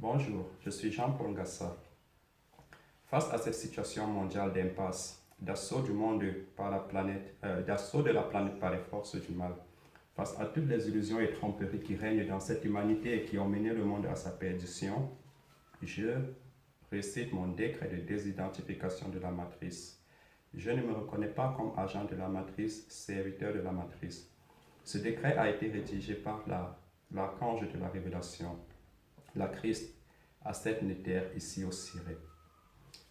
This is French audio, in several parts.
Bonjour, je suis Jean-Paul Ngassa. Face à cette situation mondiale d'impasse, d'assaut du monde par la planète, d'assaut de la planète par les forces du mal, face à toutes les illusions et tromperies qui règnent dans cette humanité et qui ont mené le monde à sa perdition, je récite mon décret de désidentification de la matrice. Je ne me reconnais pas comme agent de la matrice, serviteur de la matrice. Ce décret a été rédigé par l'archange de la révélation, la Christ, à cette nétère ici au Ciré.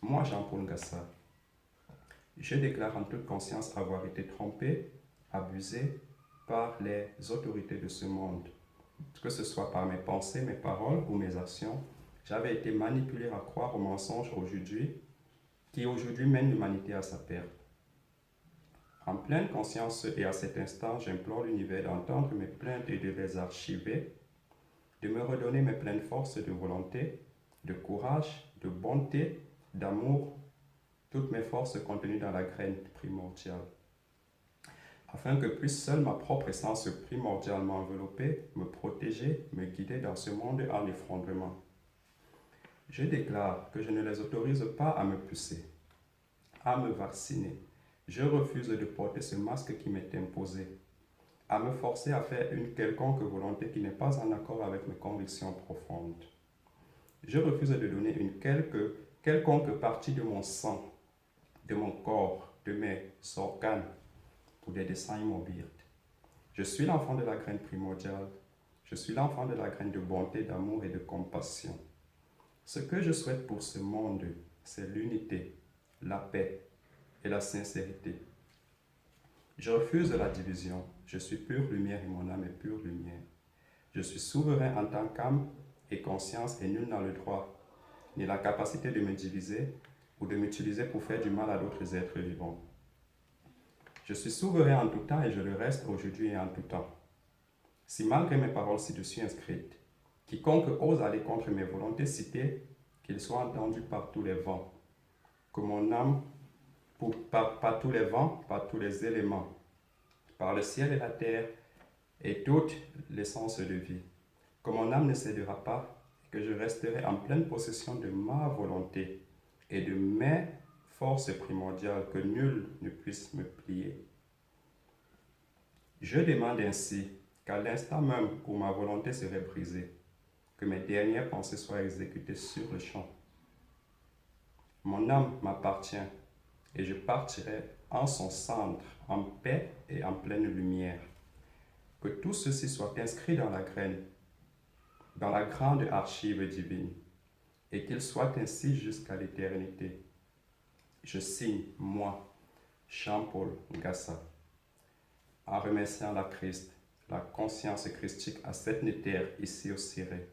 Moi, Jean-Paul Ngassa, je déclare en toute conscience avoir été trompé, abusé par les autorités de ce monde. Que ce soit par mes pensées, mes paroles ou mes actions, j'avais été manipulé à croire aux mensonges qui aujourd'hui mènent l'humanité à sa perte. En pleine conscience et à cet instant, j'implore l'univers d'entendre mes plaintes et de les archiver, de me redonner mes pleines forces de volonté, de courage, de bonté, d'amour, toutes mes forces contenues dans la graine primordiale, afin que puisse seule ma propre essence primordiale m'envelopper, me protéger, me guider dans ce monde en effondrement. Je déclare que je ne les autorise pas à me pousser, à me vacciner. Je refuse de porter ce masque qui m'est imposé, à me forcer à faire une quelconque volonté qui n'est pas en accord avec mes convictions profondes. Je refuse de donner une quelconque partie de mon sang, de mon corps, de mes organes, pour des desseins immobiles. Je suis l'enfant de la graine primordiale. Je suis l'enfant de la graine de bonté, d'amour et de compassion. Ce que je souhaite pour ce monde, c'est l'unité, la paix et la sincérité. Je refuse la division. Je suis pure lumière et mon âme est pure lumière. Je suis souverain en tant qu'âme et conscience et nul n'a le droit ni la capacité de me diviser ou de m'utiliser pour faire du mal à d'autres êtres vivants. Je suis souverain en tout temps et je le reste aujourd'hui et en tout temps. Si malgré mes paroles ci-dessus inscrites, quiconque ose aller contre mes volontés citées, qu'il soit entendu par tous les vents, que mon âme, par tous les vents, par tous les éléments, par le ciel et la terre et toute l'essence de vie, que mon âme ne cédera pas, que je resterai en pleine possession de ma volonté et de mes forces primordiales, que nul ne puisse me plier. Je demande ainsi qu'à l'instant même où ma volonté serait brisée, que mes dernières pensées soient exécutées sur le champ. Mon âme m'appartient et je partirai en son centre, en paix et en pleine lumière. Que tout ceci soit inscrit dans la graine, dans la grande archive divine, et qu'il soit ainsi jusqu'à l'éternité. Je signe, moi, Jean-Paul Ngassa, en remerciant la Christ, la conscience christique à cette terre ici au Ciré,